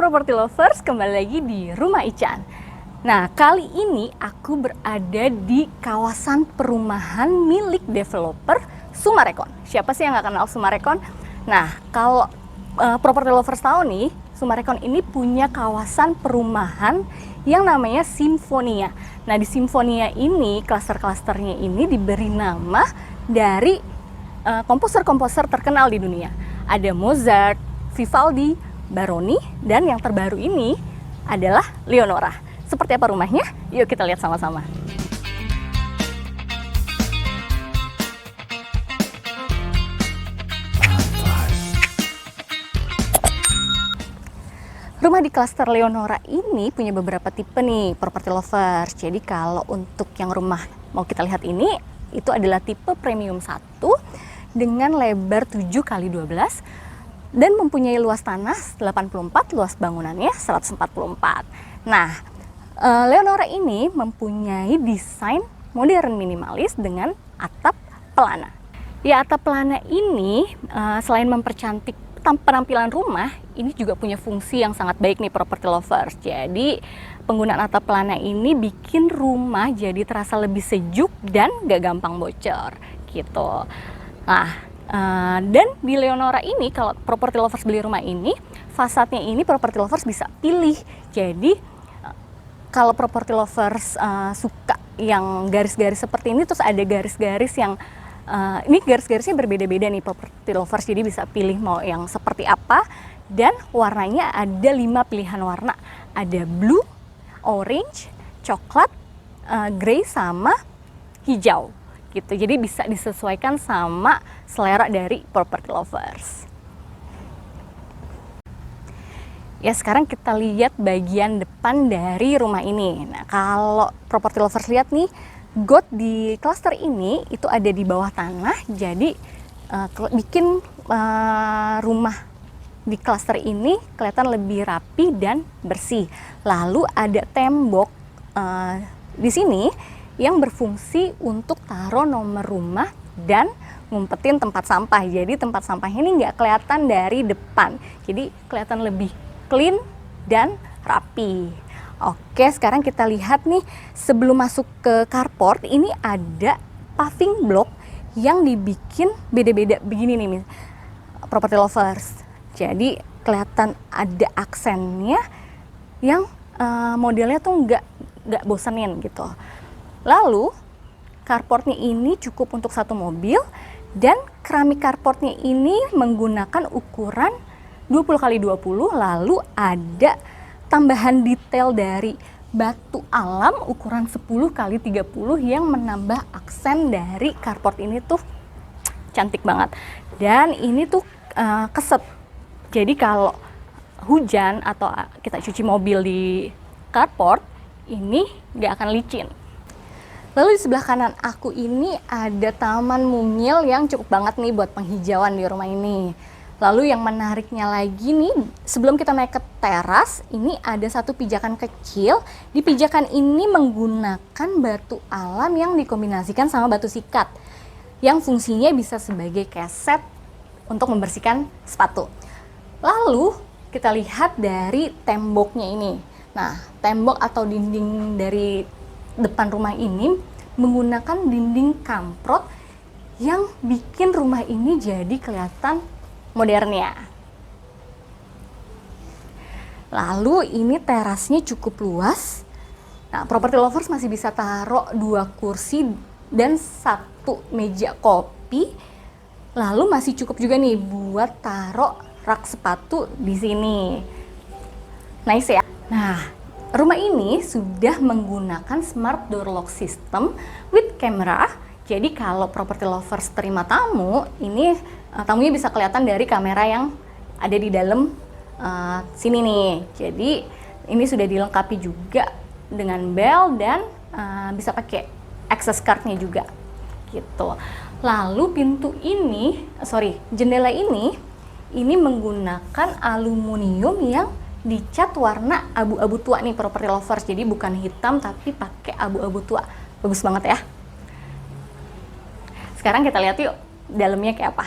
Property Lovers, kembali lagi di Rumah Ican. Nah, kali ini aku berada di kawasan perumahan milik developer Summarecon. Siapa sih yang nggak kenal Summarecon? Nah, kalau Property Lovers tahu nih, Summarecon ini punya kawasan perumahan yang namanya Simfonia. Nah, di Simfonia ini, klaster-klasternya ini diberi nama dari komposer-komposer terkenal di dunia. Ada Mozart, Vivaldi, Baroni, dan yang terbaru ini adalah Leonora. Seperti apa rumahnya? Yuk kita lihat sama-sama. Rumah di klaster Leonora ini punya beberapa tipe nih, property lovers. Jadi kalau untuk yang rumah mau kita lihat ini, itu adalah tipe premium 1 dengan lebar 7x12 dan mempunyai luas tanah 84, luas bangunannya 144. Nah, Leonora ini mempunyai desain modern minimalis dengan atap pelana. Ya, atap pelana ini selain mempercantik penampilan rumah, ini juga punya fungsi yang sangat baik nih property lovers. Jadi penggunaan atap pelana ini bikin rumah jadi terasa lebih sejuk dan gak gampang bocor gitu. Nah, dan di Leonora ini kalau property lovers beli rumah ini, fasadnya ini property lovers bisa pilih. Jadi kalau property lovers suka yang garis-garis seperti ini, terus ada garis-garis yang ini garis-garisnya berbeda-beda nih property lovers, jadi bisa pilih mau yang seperti apa. Dan warnanya ada 5 pilihan warna, ada blue, orange, coklat, grey, sama hijau gitu. Jadi bisa disesuaikan sama selera dari property lovers. Ya, sekarang kita lihat bagian depan dari rumah ini. Nah, kalau property lovers lihat nih, got di klaster ini itu ada di bawah tanah, jadi bikin rumah di klaster ini kelihatan lebih rapi dan bersih. Lalu ada tembok di sini yang berfungsi untuk taruh nomor rumah dan ngumpetin tempat sampah. Jadi tempat sampah ini nggak kelihatan dari depan, jadi kelihatan lebih clean dan rapi. Oke, sekarang kita lihat nih, sebelum masuk ke carport ini ada paving block yang dibikin beda-beda begini nih property lovers. Jadi kelihatan ada aksennya yang modelnya tuh nggak bosenin gitu. Lalu carportnya ini cukup untuk 1 mobil, dan keramik carportnya ini menggunakan ukuran 20x20, lalu ada tambahan detail dari batu alam ukuran 10x30 yang menambah aksen dari carport ini tuh cantik banget. Dan ini tuh keset, jadi kalau hujan atau kita cuci mobil di carport ini nggak akan licin. Lalu di sebelah kanan aku ini ada taman mungil yang cukup banget nih buat penghijauan di rumah ini. Lalu yang menariknya lagi nih, sebelum kita naik ke teras, ini ada satu pijakan kecil. Di pijakan ini menggunakan batu alam yang dikombinasikan sama batu sikat, yang fungsinya bisa sebagai keset untuk membersihkan sepatu. Lalu kita lihat dari temboknya ini. Nah, tembok atau dinding dari depan rumah ini menggunakan dinding kamprot yang bikin rumah ini jadi kelihatan modernnya. Lalu ini terasnya cukup luas. Nah, property lovers masih bisa taruh 2 kursi dan 1 meja kopi. Lalu masih cukup juga nih buat taruh rak sepatu di sini. Nice ya. Nah, rumah ini sudah menggunakan smart door lock system with camera. Jadi kalau property lovers terima tamu, ini tamunya bisa kelihatan dari kamera yang ada di dalam sini nih. Jadi ini sudah dilengkapi juga dengan bel dan bisa pakai access cardnya juga gitu. Lalu pintu ini, jendela ini menggunakan aluminium yang dicat warna abu-abu tua nih property lovers. Jadi bukan hitam tapi pakai abu-abu tua. Bagus banget ya. Sekarang kita lihat yuk dalamnya kayak apa.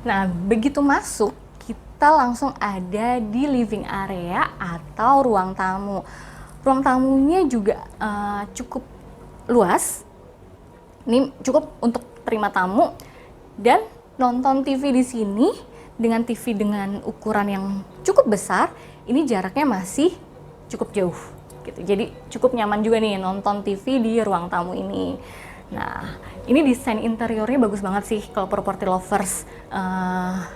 Nah, begitu masuk kita langsung ada di living area atau ruang tamu. Ruang tamunya juga cukup luas. Ini cukup untuk terima tamu dan nonton TV di sini dengan TV dengan ukuran yang cukup besar. Ini jaraknya masih cukup jauh gitu. Jadi cukup nyaman juga nih nonton TV di ruang tamu ini. Nah, ini desain interiornya bagus banget sih kalau property lovers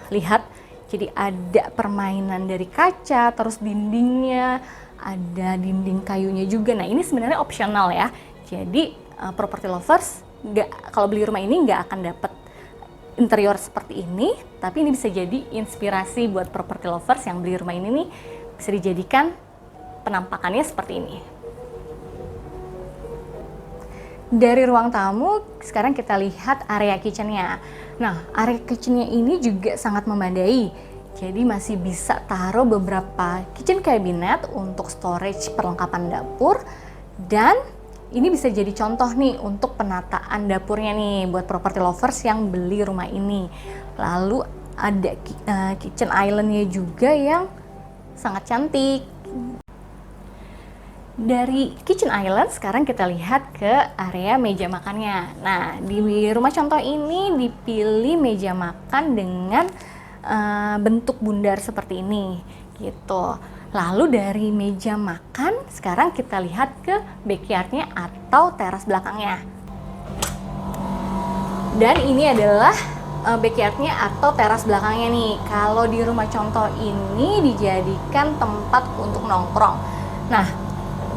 lihat. Jadi ada permainan dari kaca, terus dindingnya ada dinding kayunya juga. Nah, ini sebenarnya opsional ya. Jadi property lovers kalau beli rumah ini nggak akan dapat interior seperti ini, tapi ini bisa jadi inspirasi buat property lovers yang beli rumah ini nih, bisa dijadikan penampakannya seperti ini. Dari ruang tamu, sekarang kita lihat area kitchennya. Nah, area kitchennya ini juga sangat memadai. Jadi masih bisa taruh beberapa kitchen cabinet untuk storage perlengkapan dapur. Dan ini bisa jadi contoh nih untuk penataan dapurnya nih buat property lovers yang beli rumah ini. Lalu ada kitchen islandnya juga yang sangat cantik. Dari kitchen island sekarang kita lihat ke area meja makannya. Nah, di rumah contoh ini dipilih meja makan dengan bentuk bundar seperti ini gitu. Lalu dari meja makan sekarang kita lihat ke backyardnya atau teras belakangnya. Dan ini adalah backyardnya atau teras belakangnya nih. Kalau di rumah contoh ini dijadikan tempat untuk nongkrong. Nah,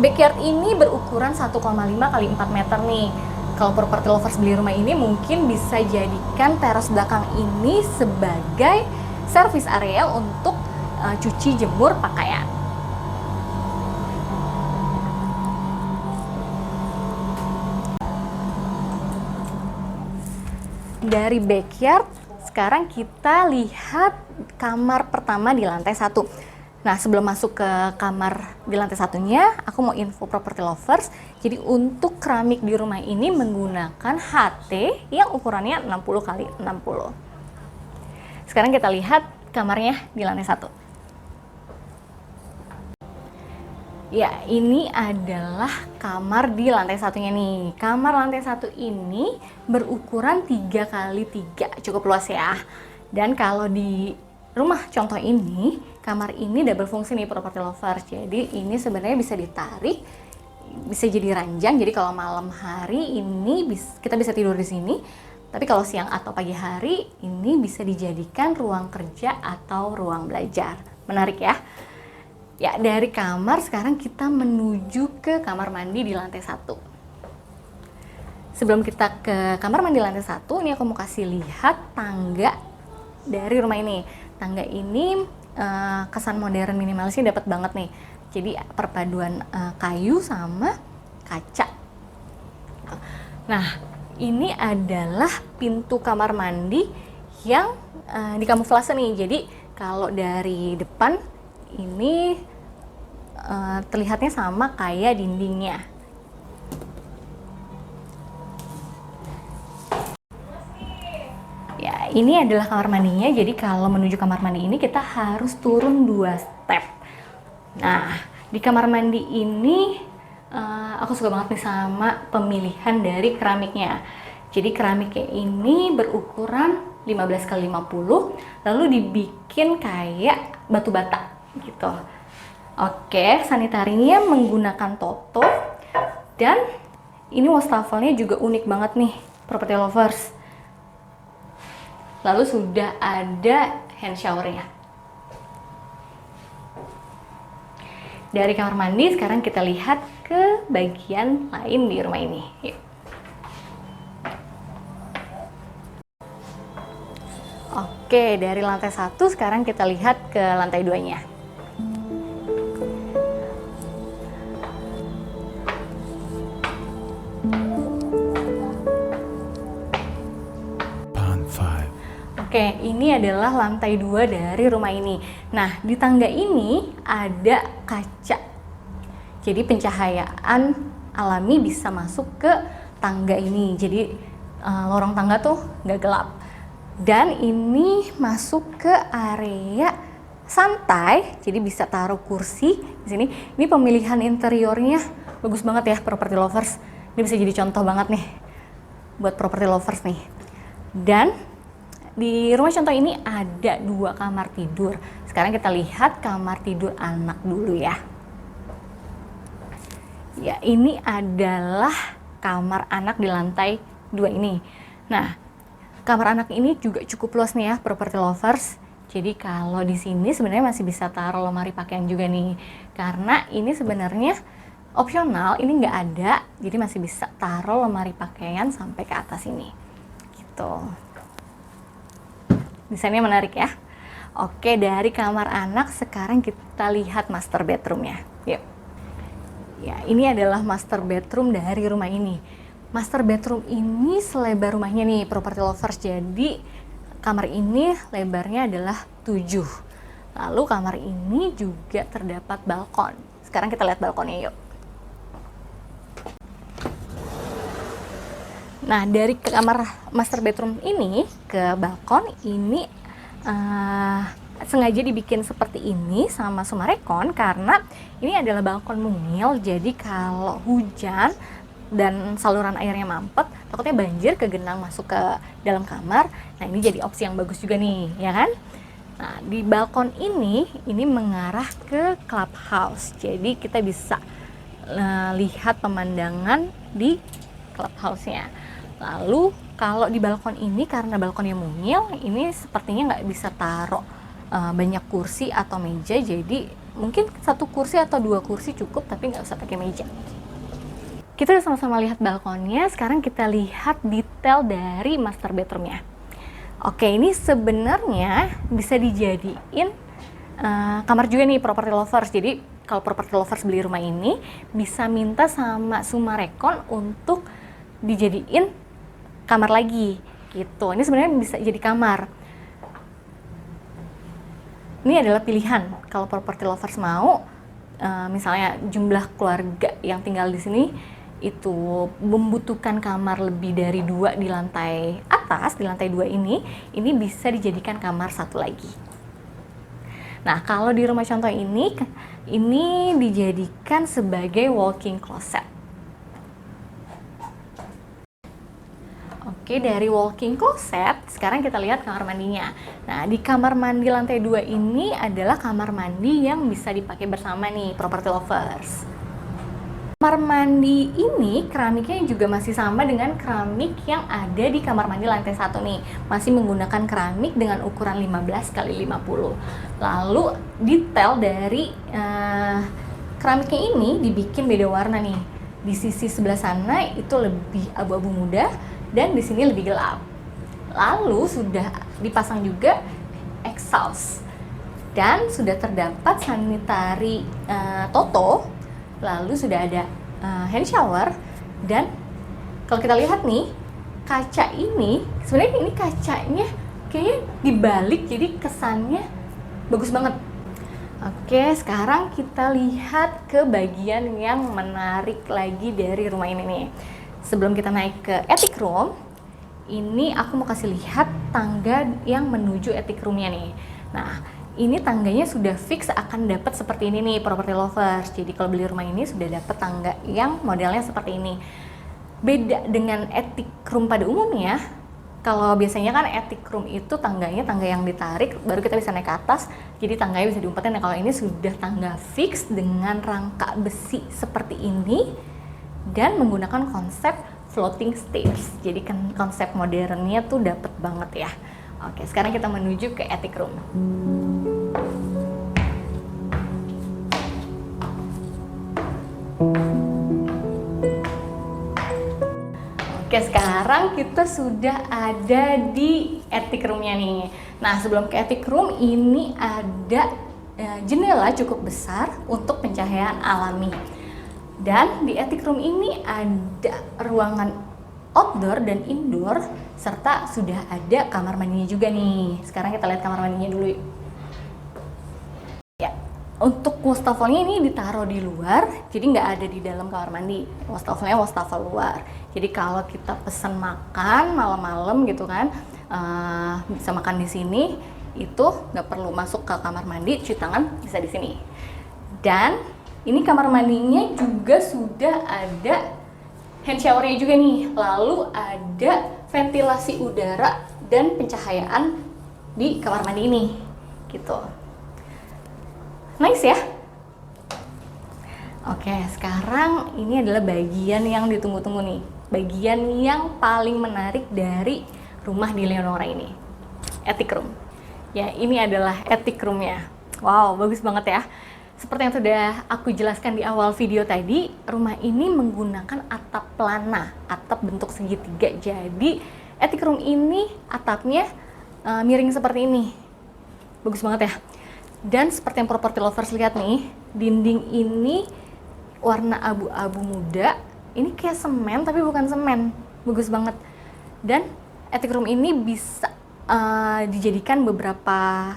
backyard ini berukuran 1,5 kali 4 meter nih. Kalau property lovers beli rumah ini mungkin bisa jadikan teras belakang ini sebagai service area untuk cuci jemur pakaian. Dari backyard, sekarang kita lihat kamar pertama di lantai 1. Nah, sebelum masuk ke kamar di lantai satunya, aku mau info property lovers. Jadi untuk keramik di rumah ini menggunakan HT yang ukurannya 60 kali 60. Sekarang kita lihat kamarnya di lantai 1. Ya, ini adalah kamar di lantai satunya nih. Kamar lantai 1 ini berukuran 3 kali 3, cukup luas ya. Dan kalau di rumah contoh ini, kamar ini double fungsi nih property lovers. Jadi ini sebenarnya bisa ditarik, bisa jadi ranjang. Jadi kalau malam hari ini kita bisa tidur di sini. Tapi kalau siang atau pagi hari ini bisa dijadikan ruang kerja atau ruang belajar. Menarik ya. Ya, dari kamar sekarang kita menuju ke kamar mandi di lantai 1. Sebelum kita ke kamar mandi lantai 1, ini aku mau kasih lihat tangga dari rumah ini. Tangga ini kesan modern minimalisnya dapat banget nih. Jadi perpaduan kayu sama kaca. Nah, ini adalah pintu kamar mandi yang dikamuflase nih. Jadi kalau dari depan ini terlihatnya sama kayak dindingnya. Ya, ini adalah kamar mandinya. Jadi kalau menuju kamar mandi ini kita harus turun 2 step. Nah, di kamar mandi ini aku suka banget nih sama pemilihan dari keramiknya. Jadi keramiknya ini berukuran 15 kali 50, lalu dibikin kayak batu bata gitu. Oke, sanitarinya menggunakan Toto, dan ini wastafelnya juga unik banget nih property lovers. Lalu sudah ada hand showernya. Dari kamar mandi sekarang kita lihat ke bagian lain di rumah ini. Yuk. Oke, dari lantai 1 sekarang kita lihat ke lantai 2-nya. Oke, ini adalah lantai 2 dari rumah ini. Nah, di tangga ini ada kaca. Jadi pencahayaan alami bisa masuk ke tangga ini. Jadi lorong tangga tuh nggak gelap. Dan ini masuk ke area santai, jadi bisa taruh kursi di sini. Ini pemilihan interiornya bagus banget ya property lovers. Ini bisa jadi contoh banget nih buat property lovers nih. Dan di rumah contoh ini ada 2 kamar tidur. Sekarang kita lihat kamar tidur anak dulu ya. Ya, ini adalah kamar anak di lantai 2 ini. Nah, kamar anak ini juga cukup luas nih ya, property lovers. Jadi kalau di sini sebenarnya masih bisa taruh lemari pakaian juga nih. Karena ini sebenarnya opsional, ini nggak ada, jadi masih bisa taruh lemari pakaian sampai ke atas ini. Gitu. Desainnya menarik ya. Oke, dari kamar anak sekarang kita lihat master bedroomnya. Yuk. Ya, ini adalah master bedroom dari rumah ini. Master bedroom ini selebar rumahnya nih, property lovers. Jadi kamar ini lebarnya adalah 7. Lalu kamar ini juga terdapat balkon. Sekarang kita lihat balkonnya yuk. Nah, dari kamar master bedroom ini ke balkon ini sengaja dibikin seperti ini sama Sumarekon karena ini adalah balkon mungil. Jadi kalau hujan dan saluran airnya mampet, takutnya banjir kegenang masuk ke dalam kamar. Nah, ini jadi opsi yang bagus juga nih, ya kan? Nah, di balkon ini mengarah ke clubhouse. Jadi kita bisa lihat pemandangan di clubhouse-nya. Lalu kalau di balkon ini karena balkonnya mungil, ini sepertinya nggak bisa taruh banyak kursi atau meja. Jadi mungkin 1 kursi atau 2 kursi cukup, tapi nggak usah pakai meja. Kita udah sama-sama lihat balkonnya. Sekarang kita lihat detail dari master bedroomnya. Oke, ini sebenarnya bisa dijadiin kamar juga nih property lovers. Jadi kalau property lovers beli rumah ini bisa minta sama Sumarekon untuk dijadiin kamar lagi gitu. Ini sebenarnya bisa jadi kamar. Ini adalah pilihan kalau property lovers mau, misalnya jumlah keluarga yang tinggal di sini itu membutuhkan kamar lebih dari 2 di lantai atas, di lantai 2 ini bisa dijadikan kamar 1 lagi. Nah, kalau di rumah contoh ini dijadikan sebagai walk-in closet. Oke, dari walk-in closet, sekarang kita lihat kamar mandinya. Nah, di kamar mandi lantai 2 ini adalah kamar mandi yang bisa dipakai bersama nih, property lovers. Kamar mandi ini keramiknya juga masih sama dengan keramik yang ada di kamar mandi lantai 1 nih. Masih menggunakan keramik dengan ukuran 15 x 50. Lalu detail dari keramiknya ini dibikin beda warna nih. Di sisi sebelah sana itu lebih abu-abu muda dan di sini lebih gelap. Lalu sudah dipasang juga exhaust dan sudah terdapat sanitary toto. Lalu sudah ada hand shower dan kalau kita lihat nih kaca ini sebenarnya ini kacanya kayaknya dibalik jadi kesannya bagus banget. Oke, sekarang kita lihat ke bagian yang menarik lagi dari rumah ini nih. Sebelum kita naik ke attic room, ini aku mau kasih lihat tangga yang menuju attic roomnya nih. Nah, ini tangganya sudah fix akan dapat seperti ini nih property lovers. Jadi kalau beli rumah ini sudah dapat tangga yang modelnya seperti ini. Beda dengan attic room pada umumnya. Kalau biasanya kan attic room itu tangganya tangga yang ditarik baru kita bisa naik ke atas. Jadi tangganya bisa diumpetin. Nah, kalau ini sudah tangga fix dengan rangka besi seperti ini dan menggunakan konsep floating stairs. Jadi kan konsep modernnya tuh dapet banget ya. Oke, sekarang kita menuju ke attic room. Oke, sekarang kita sudah ada di attic roomnya nih. Nah, sebelum ke attic room ini ada jendela cukup besar untuk pencahayaan alami. Dan di attic room ini ada ruangan outdoor dan indoor serta sudah ada kamar mandinya juga nih. Sekarang kita lihat kamar mandinya dulu yuk. Ya, untuk wastafelnya ini ditaruh di luar, jadi nggak ada di dalam kamar mandi. Wastafelnya wastafel luar. Jadi kalau kita pesan makan malam-malam gitu kan, bisa makan di sini, itu nggak perlu masuk ke kamar mandi, cuci tangan bisa di sini. Dan ini kamar mandinya juga sudah ada hand showernya juga nih, lalu ada ventilasi udara dan pencahayaan di kamar mandi ini, gitu. Nice ya? Oke, sekarang ini adalah bagian yang ditunggu-tunggu nih, bagian yang paling menarik dari rumah di Leonora ini, attic room. Ya, ini adalah attic roomnya. Wow, bagus banget ya. Seperti yang sudah aku jelaskan di awal video tadi, rumah ini menggunakan atap pelana, atap bentuk segitiga. Jadi, attic room ini atapnya miring seperti ini. Bagus banget ya. Dan seperti yang property lovers lihat nih, dinding ini warna abu-abu muda. Ini kayak semen, tapi bukan semen. Bagus banget. Dan attic room ini bisa dijadikan beberapa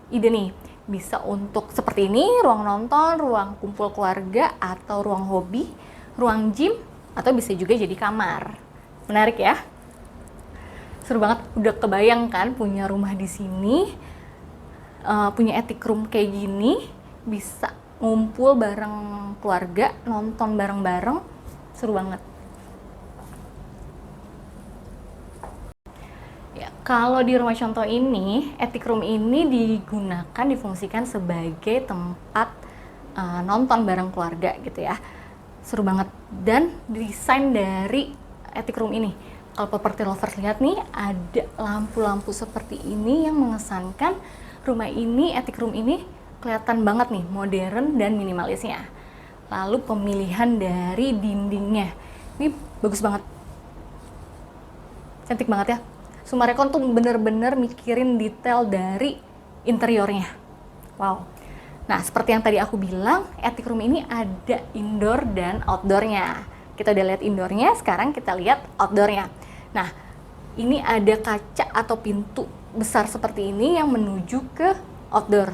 ide nih. Bisa untuk seperti ini, ruang nonton, ruang kumpul keluarga, atau ruang hobi, ruang gym, atau bisa juga jadi kamar. Menarik ya? Seru banget, udah kebayang kan punya rumah di sini, punya attic room kayak gini, bisa ngumpul bareng keluarga, nonton bareng-bareng, seru banget. Kalau di rumah contoh ini, attic room ini digunakan, difungsikan sebagai tempat nonton bareng keluarga gitu ya. Seru banget. Dan desain dari attic room ini, kalau property lovers lihat nih, ada lampu-lampu seperti ini yang mengesankan rumah ini, attic room ini kelihatan banget nih, modern dan minimalisnya. Lalu pemilihan dari dindingnya, ini bagus banget. Cantik banget ya. Sumarekon tuh bener-bener mikirin detail dari interiornya. Wow. Nah, seperti yang tadi aku bilang, attic room ini ada indoor dan outdoornya. Kita udah lihat indoornya, sekarang kita lihat outdoornya. Nah, ini ada kaca atau pintu besar seperti ini yang menuju ke outdoor.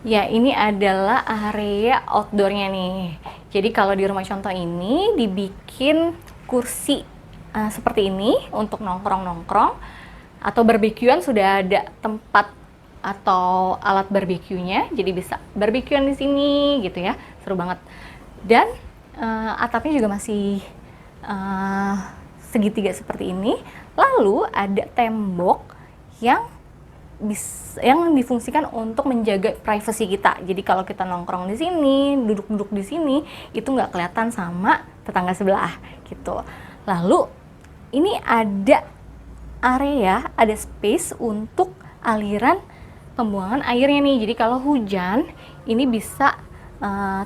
Ya, ini adalah area outdoornya nih. Jadi kalau di rumah contoh ini dibikin kursi seperti ini untuk nongkrong-nongkrong, atau barbekyuan, sudah ada tempat atau alat barbekyunya, jadi bisa barbekyuan di sini gitu ya, seru banget. Dan atapnya juga masih segitiga seperti ini. Lalu ada tembok yang difungsikan untuk menjaga privasi kita. Jadi kalau kita nongkrong di sini, duduk-duduk di sini, itu nggak kelihatan sama tetangga sebelah gitu. Lalu ini ada area, ada space untuk aliran pembuangan airnya nih. Jadi kalau hujan, ini bisa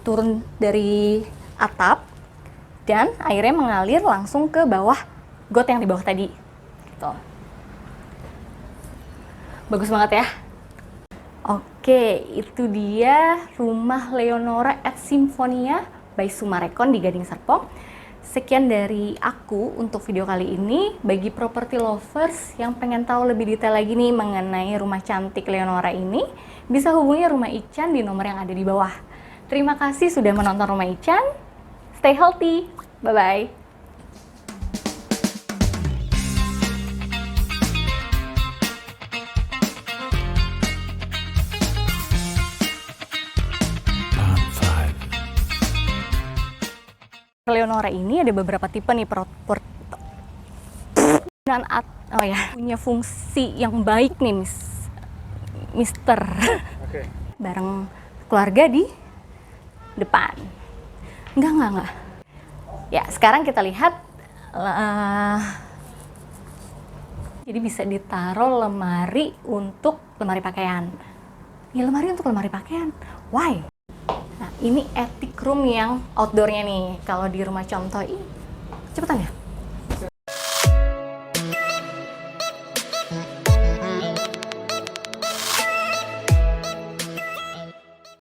turun dari atap dan airnya mengalir langsung ke bawah got yang di bawah tadi. Gitu. Bagus banget ya. Oke, itu dia rumah Leonora at Symphonia by Sumarekon di Gading Serpong. Sekian dari aku untuk video kali ini. Bagi property lovers yang pengen tahu lebih detail lagi nih mengenai rumah cantik Leonora ini, bisa hubungi Rumah Ican di nomor yang ada di bawah. Terima kasih sudah menonton Rumah Ican. Stay healthy. Bye-bye. Leonora ini ada beberapa tipe nih punya fungsi yang baik nih Mister. Okay. Bareng keluarga di depan. Enggak. Ya, sekarang kita lihat jadi bisa ditaruh lemari untuk lemari pakaian. Ya, lemari untuk lemari pakaian. Why? Nah, ini attic room yang outdoornya nih. Kalau di rumah contoh ini, cepetan ya.